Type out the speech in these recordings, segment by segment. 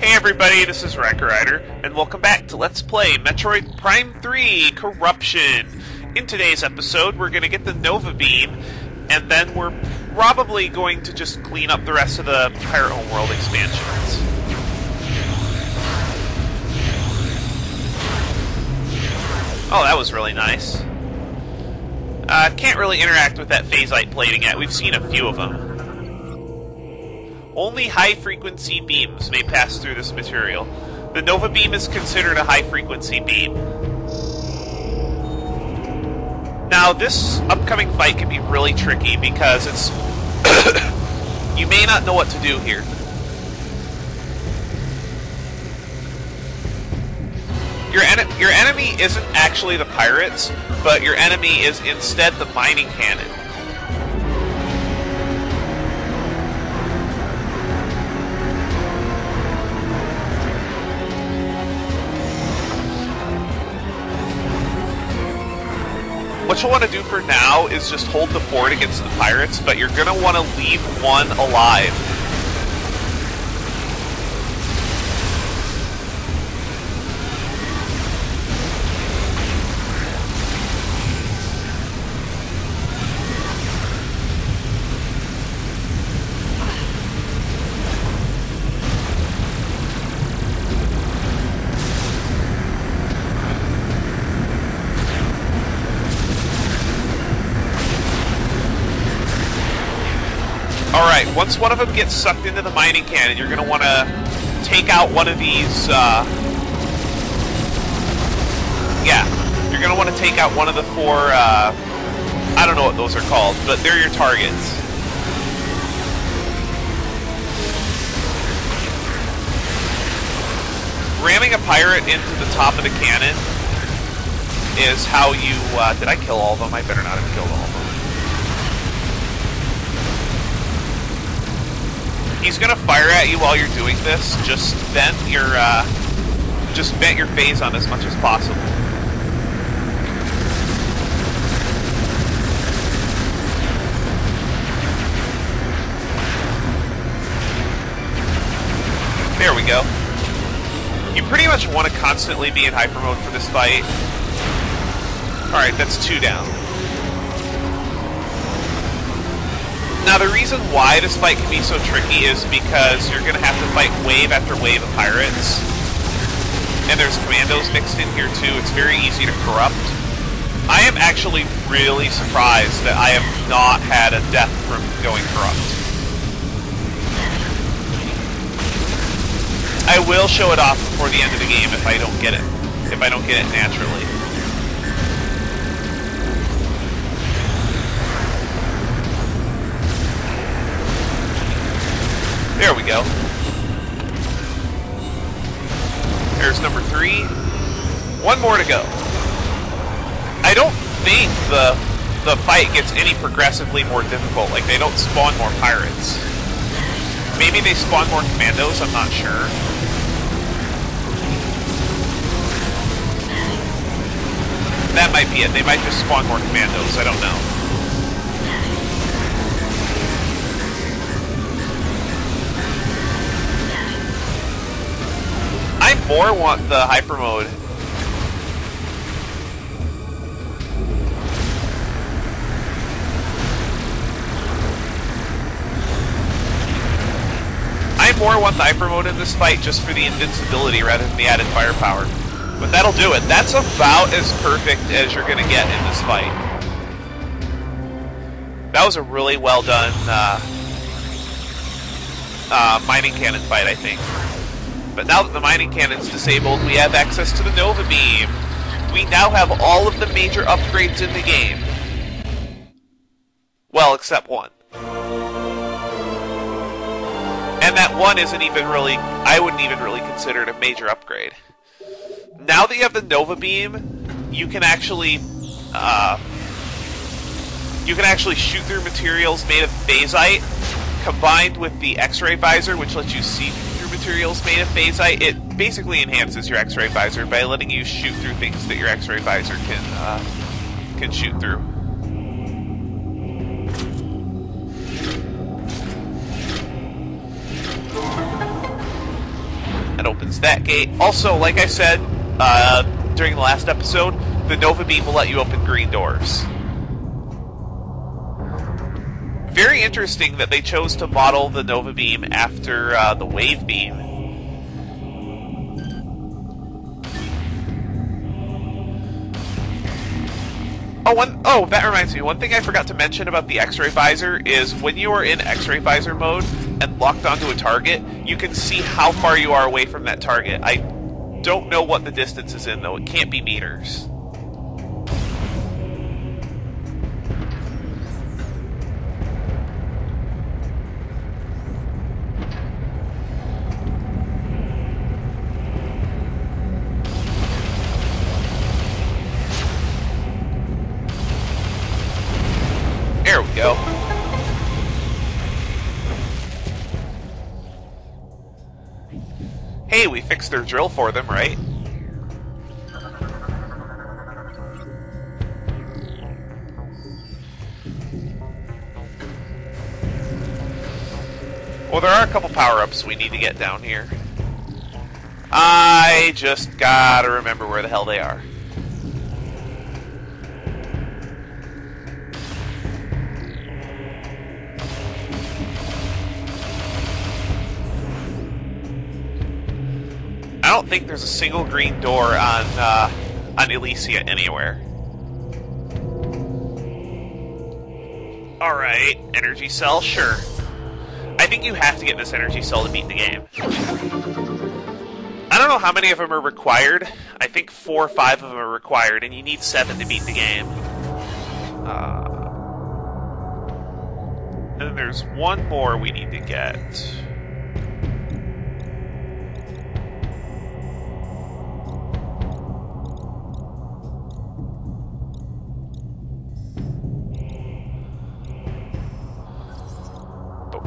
Hey everybody, this is Rider, and welcome back to Let's Play Metroid Prime 3 Corruption. In today's episode, we're going to get the Nova Beam, and then we're probably going to just clean up the rest of the Pirate Homeworld expansions. Oh, that was really nice. Can't really interact with that phasite plating yet. We've seen a few of them. Only high-frequency beams may pass through this material. The Nova Beam is considered a high-frequency beam. Now, this upcoming fight can be really tricky because it's... you may not know what to do here. Your enemy isn't actually the pirates, but your enemy is instead the mining cannon. What you'll want to do for now is just hold the fort against the pirates, but you're going to want to leave one alive. Alright, once one of them gets sucked into the mining cannon, you're going to want to take out one of these, you're going to want to take out one of the four, I don't know what those are called, but they're your targets. Ramming a pirate into the top of the cannon is how you, did I kill all of them? I better not have killed all of them. He's gonna fire at you while you're doing this. Just vent your phase on as much as possible. There we go. You pretty much want to constantly be in Hypermode for this fight. Alright, that's 2 down. Now, the reason why this fight can be so tricky is because you're going to have to fight wave after wave of pirates. And there's commandos mixed in here, too. It's very easy to corrupt. I am actually really surprised that I have not had a death from going corrupt. I will show it off before the end of the game if I don't get it. If I don't get it naturally. There we go. There's number 3. 1 more to go. I don't think the fight gets any progressively more difficult. Like, they don't spawn more pirates. Maybe they spawn more commandos, I'm not sure. That might be it. They might just spawn more commandos, I don't know. I more want the Hypermode. I more want the Hypermode in this fight just for the invincibility rather than the added firepower. But that'll do it. That's about as perfect as you're going to get in this fight. That was a really well done mining cannon fight, I think. But now that the mining cannon's disabled, we have access to the Nova Beam. We now have all of the major upgrades in the game. Well, except one. And that one isn't even really... I wouldn't even really consider it a major upgrade. Now that you have the Nova Beam, you can actually shoot through materials made of phasite, combined with the X-ray visor, which lets you see materials made of phasite. It basically enhances your X-ray visor by letting you shoot through things that your X-ray visor can shoot through. That opens that gate. Also, like I said during the last episode, the Nova Beam will let you open green doors. Very interesting that they chose to model the Nova Beam after the Wave Beam. Oh, that reminds me. One thing I forgot to mention about the X-ray visor is when you are in X-ray visor mode and locked onto a target, you can see how far you are away from that target. I don't know what the distance is in, though. It can't be meters. There we go. Hey, we fixed their drill for them, right? Well, there are a couple power-ups we need to get down here. I just gotta remember where the hell they are. I don't think there's a single green door on Elysia anywhere. Alright, energy cell, sure. I think you have to get this energy cell to beat the game. I don't know how many of them are required. I think 4 or 5 of them are required, and you need 7 to beat the game. And then there's one more we need to get.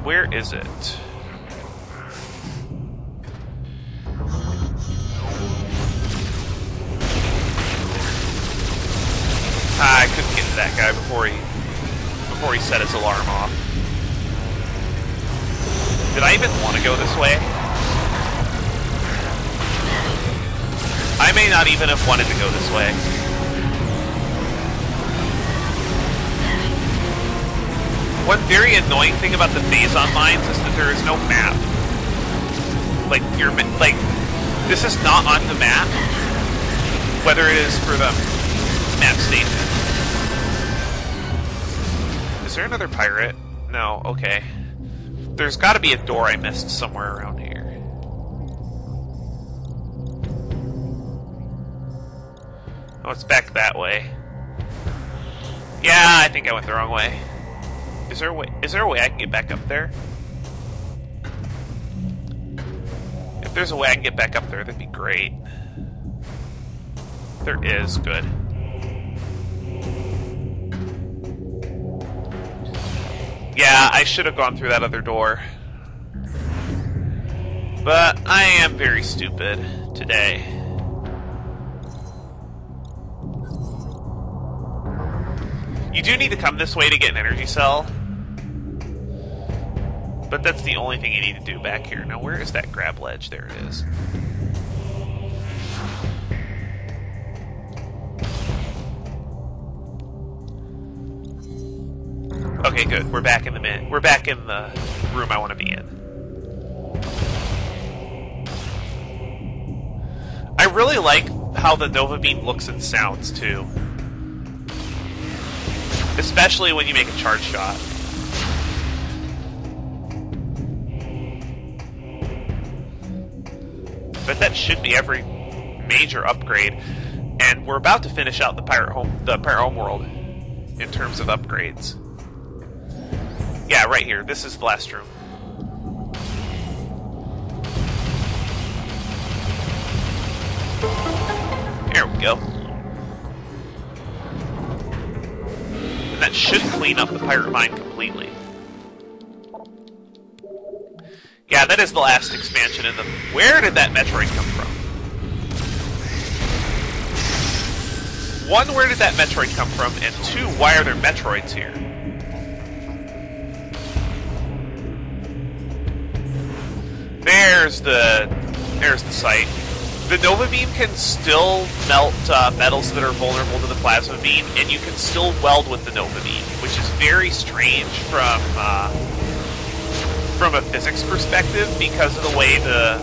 Where is it? I couldn't get to that guy before he set his alarm off. Did I even want to go this way? I may not even have wanted to go this way. One very annoying thing about the phase-on mines is that there is no map. This is not on the map, whether it is for the map station. Is there another pirate? No, okay. There's gotta be a door I missed somewhere around here. Oh, it's back that way. Yeah, I think I went the wrong way. Is there a way I can get back up there? If there's a way I can get back up there, that'd be great. There is, good. Yeah, I should have gone through that other door. But I am very stupid today. You do need to come this way to get an energy cell. But that's the only thing you need to do back here. Now, where is that grab ledge? There it is. Okay, good. We're back in the room I want to be in. I really like how the Nova Beam looks and sounds too. Especially when you make a charge shot. But that should be every major upgrade. And we're about to finish out the Pirate Homeworld in terms of upgrades. Yeah, right here. This is the last room. There we go. And that should clean up the pirate mine completely. Yeah, that is the last expansion in the... Where did that Metroid come from? 1, where did that Metroid come from? And 2, why are there Metroids here? There's the There's the sight. The Nova Beam can still melt metals that are vulnerable to the Plasma Beam, and you can still weld with the Nova Beam, which is very strange from a physics perspective because of the way the...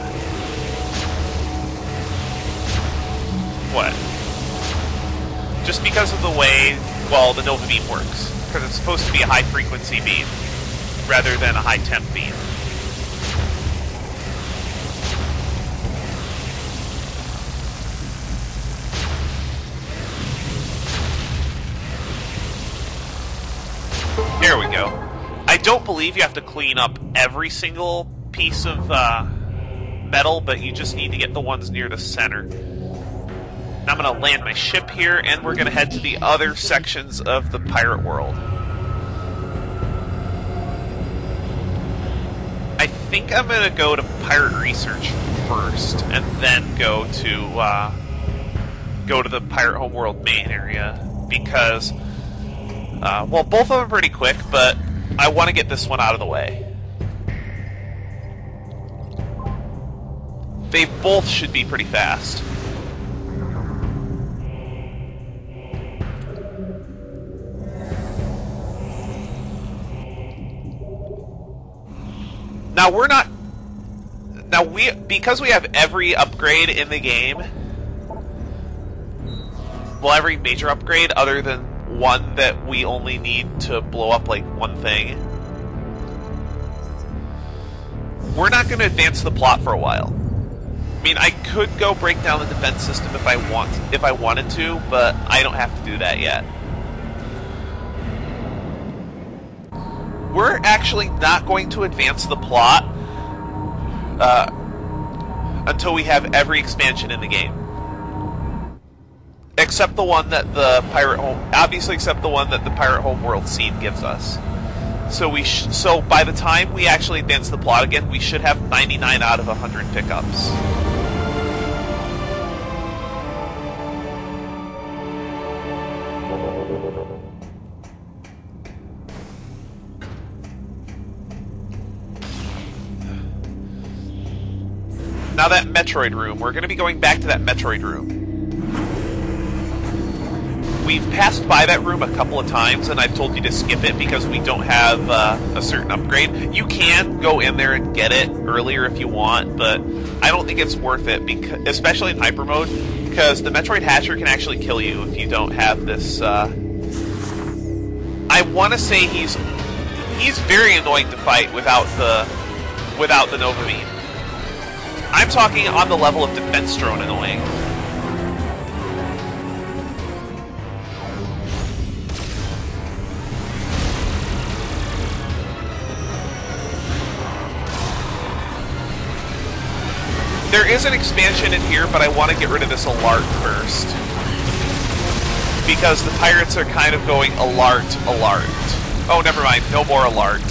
What? Just because of the way, well, the Nova Beam works. Because it's supposed to be a high-frequency beam, rather than a high-temp beam. There we go. I don't believe you have to clean up every single piece of metal, but you just need to get the ones near the center. Now I'm going to land my ship here, and we're going to head to the other sections of the pirate world. I think I'm going to go to pirate research first, and then go to the pirate homeworld main area, because... well, both of them are pretty quick, but I want to get this one out of the way. They both should be pretty fast. Now we're not... Now because we have every upgrade in the game... Well, every major upgrade other than one that we only need to blow up like one thing. We're not going to advance the plot for a while. I mean, I could go break down the defense system if I wanted to, but I don't have to do that yet. We're actually not going to advance the plot until we have every expansion in the game. Except the one that the except the one that the Pirate Homeworld scene gives us. So so by the time we actually advance the plot again, we should have 99 out of 100 pickups. Now that Metroid room, we're going to be going back to that Metroid room. We've passed by that room a couple of times, and I've told you to skip it because we don't have a certain upgrade. You can go in there and get it earlier if you want, but I don't think it's worth it, especially in Hypermode, because the Metroid Hatcher can actually kill you if you don't have this... I want to say he's very annoying to fight without the Nova Beam. I'm talking on the level of Defense Drone annoying. There is an expansion in here, but I want to get rid of this alert first. Because the pirates are kind of going alert. Oh, never mind. No more alert.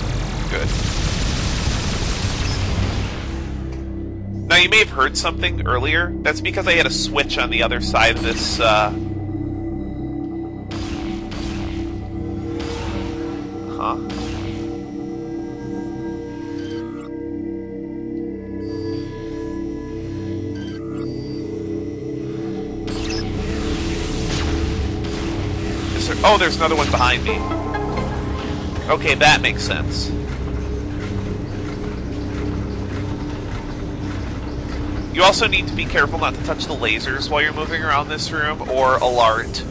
Good. Now, you may have heard something earlier. That's because I had a switch on the other side of this, Oh, there's another one behind me. Okay, that makes sense. You also need to be careful not to touch the lasers while you're moving around this room, or alert.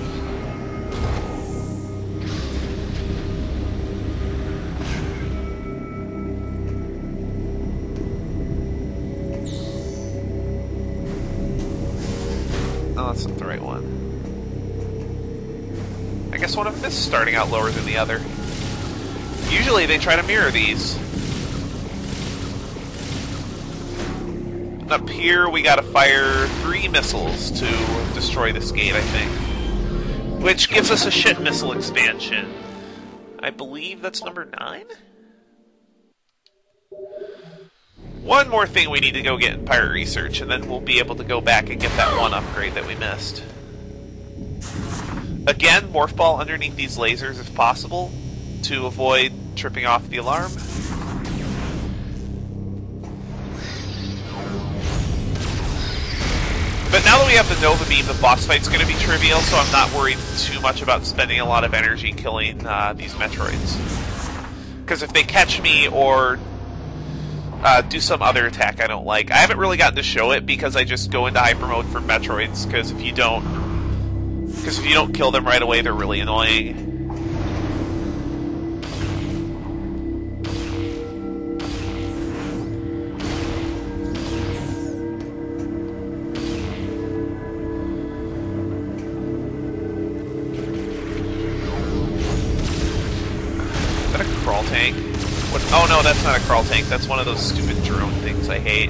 Oh, that's not the right one. I guess one of them is starting out lower than the other. Usually they try to mirror these. Up here we gotta fire 3 missiles to destroy this gate, I think. Which gives us a shit missile expansion. I believe that's number 9? One more thing we need to go get in Pirate Research, and then we'll be able to go back and get that one upgrade that we missed. Again, Morph Ball underneath these lasers if possible, to avoid tripping off the alarm. But now that we have the Nova Beam, the boss fight's going to be trivial, so I'm not worried too much about spending a lot of energy killing these Metroids. Because if they catch me or do some other attack I don't like, I haven't really gotten to show it because I just go into Hypermode for Metroids, because if you don't kill them right away, they're really annoying. Tank. What? Oh no, that's not a crawl tank. That's one of those stupid drone things I hate.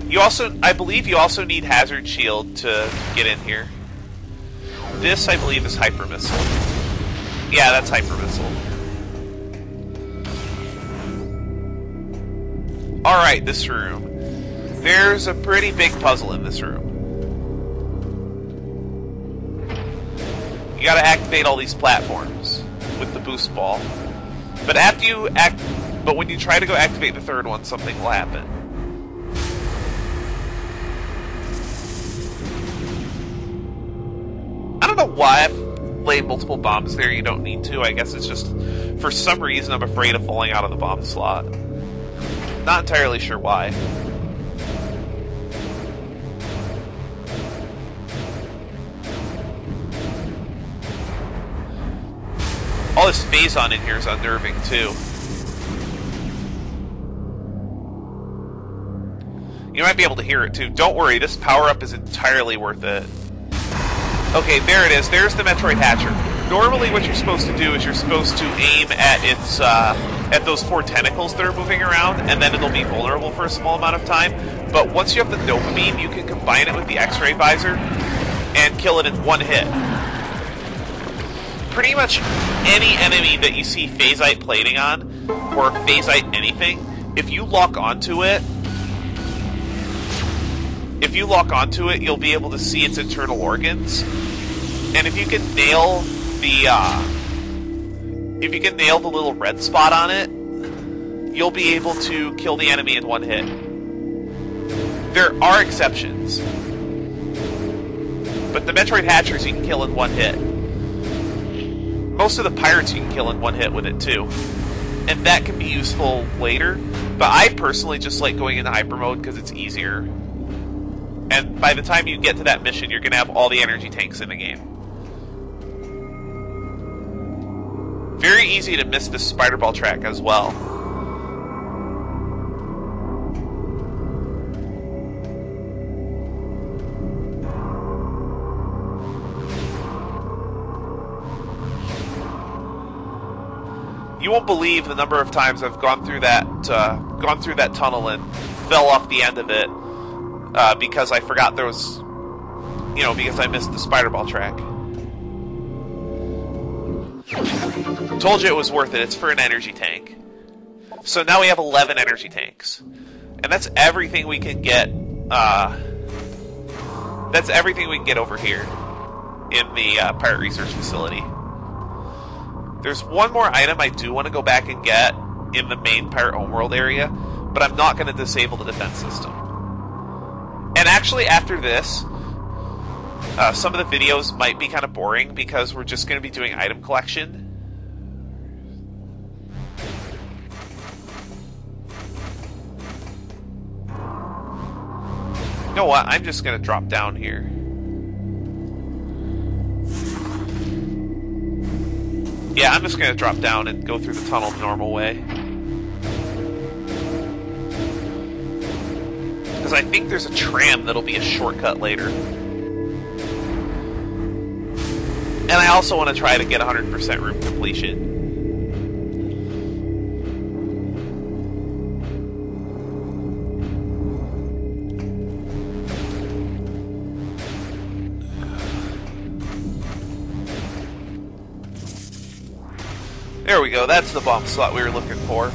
You also, I believe you also need Hazard Shield to get in here. This, I believe, is Hyper Missile. Yeah, that's Hyper Missile. Alright, this room. There's a pretty big puzzle in this room. You gotta activate all these platforms with the boost ball. But when you try to go activate the third one, something will happen. I don't know why I've laid multiple bombs there. You don't need to. I guess it's just, for some reason, I'm afraid of falling out of the bomb slot. Not entirely sure why. All this phase-on in here is unnerving, too. You might be able to hear it, too. Don't worry, this power-up is entirely worth it. Okay, there it is. There's the Metroid Hatcher. Normally what you're supposed to do is you're supposed to aim at its, at those 4 tentacles that are moving around, and then it'll be vulnerable for a small amount of time. But once you have the Nova Beam, you can combine it with the X-ray visor and kill it in one hit. Pretty much any enemy that you see phasite plating on, or phasite anything, if you lock onto it, you'll be able to see its internal organs. And if you can nail the little red spot on it, you'll be able to kill the enemy in one hit. There are exceptions, but the Metroid Hatchers you can kill in one hit. Most of the pirates you can kill in one hit with it too. And that can be useful later, but I personally just like going into Hypermode because it's easier. And by the time you get to that mission, you're going to have all the energy tanks in the game. Very easy to miss the spider ball track as well. You won't believe the number of times I've gone through that tunnel and fell off the end of it because I forgot there was, because I missed the spider ball track. Told you it was worth it. It's for an energy tank. So now we have 11 energy tanks, and that's everything we can get. That's everything we can get over here in the Pirate Research Facility. There's one more item I do want to go back and get in the main Pirate Homeworld area, but I'm not going to disable the defense system. And actually, after this, some of the videos might be kind of boring because we're just going to be doing item collection. You know what? I'm just going to drop down here. Yeah, I'm just going to drop down and go through the tunnel the normal way. Because I think there's a tram that'll be a shortcut later. And I also want to try to get 100% room completion. There we go, that's the bomb slot we were looking for.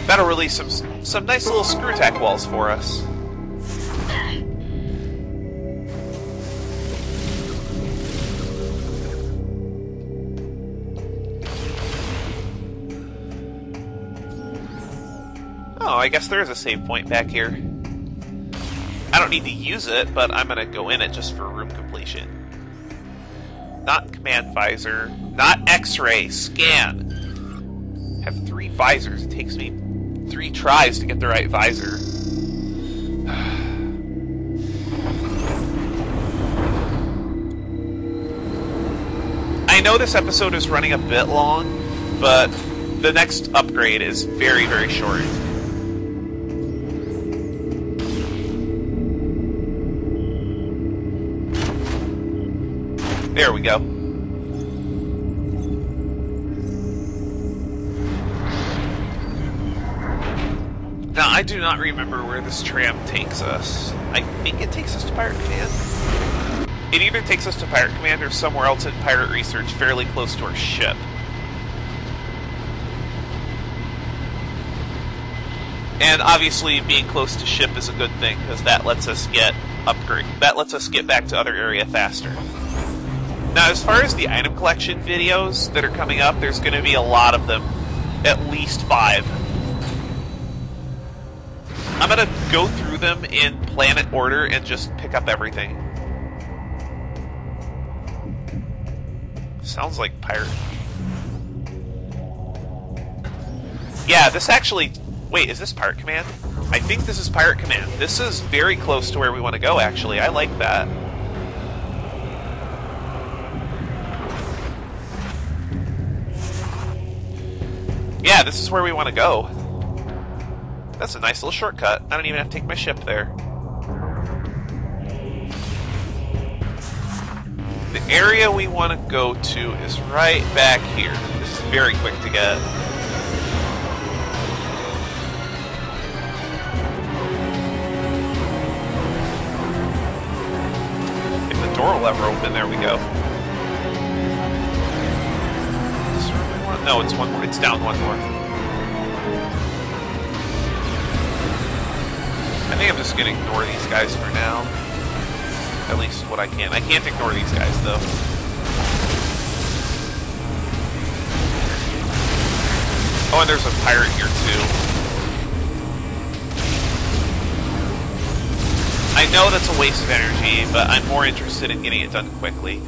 That'll release some nice little screw tack walls for us. Oh, I guess there is a save point back here. I don't need to use it, but I'm gonna go in it just for room completion. Not command visor. Not X-ray. Scan. Have 3 visors. It takes me 3 tries to get the right visor. I know this episode is running a bit long, but the next upgrade is very, very short. There we go. Now, I do not remember where this tram takes us. I think it takes us to Pirate Command. It either takes us to Pirate Command or somewhere else in Pirate Research fairly close to our ship. And obviously, being close to ship is a good thing, because that lets us get that lets us get back to other area faster. Now, as far as the item collection videos that are coming up, there's going to be a lot of them. At least 5. I'm going to go through them in planet order and just pick up everything. Sounds like pirate. Yeah, this actually... Wait, is this Pirate Command? I think this is Pirate Command. This is very close to where we want to go, actually. I like that. Yeah, this is where we want to go. That's a nice little shortcut. I don't even have to take my ship there. The area we want to go to is right back here. This is very quick to get. If the door will ever open, there we go. No, it's one more. It's down one more. I think I'm just gonna ignore these guys for now. At least what I can. I can't ignore these guys, though. Oh, and there's a pirate here, too. I know that's a waste of energy, but I'm more interested in getting it done quickly.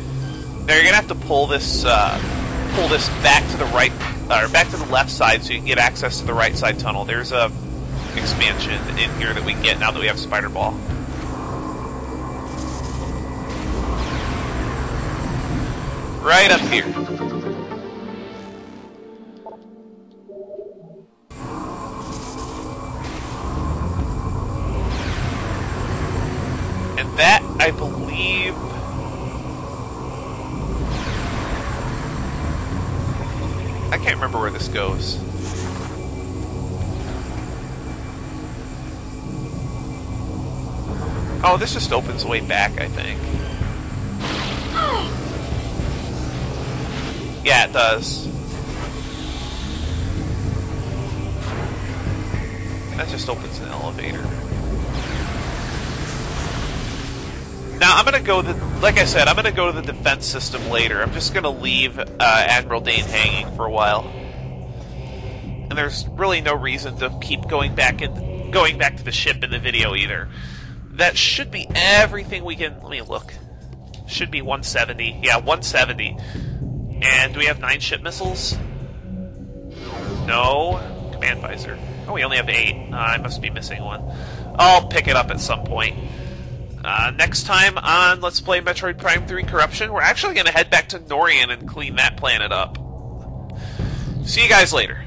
Now, you're gonna have to pull this back to the right, or back to the left side so you can get access to the right side tunnel. There's a expansion in here that we can get now that we have Spider Ball. Right up here. And that, I believe... I can't remember where this goes. Oh, this just opens way back, I think. Yeah, it does. That just opens an elevator. Now, I'm gonna go like I said, I'm gonna go to the defense system later. I'm just gonna leave Admiral Dane hanging for a while. And there's really no reason to keep going back to the ship in the video either. That should be everything we can... Let me look. Should be 170. Yeah, 170. And do we have 9 ship missiles? No. Command visor. Oh, we only have 8. I must be missing one. I'll pick it up at some point. Next time on Let's Play Metroid Prime 3 Corruption, we're actually going to head back to Norian and clean that planet up. See you guys later.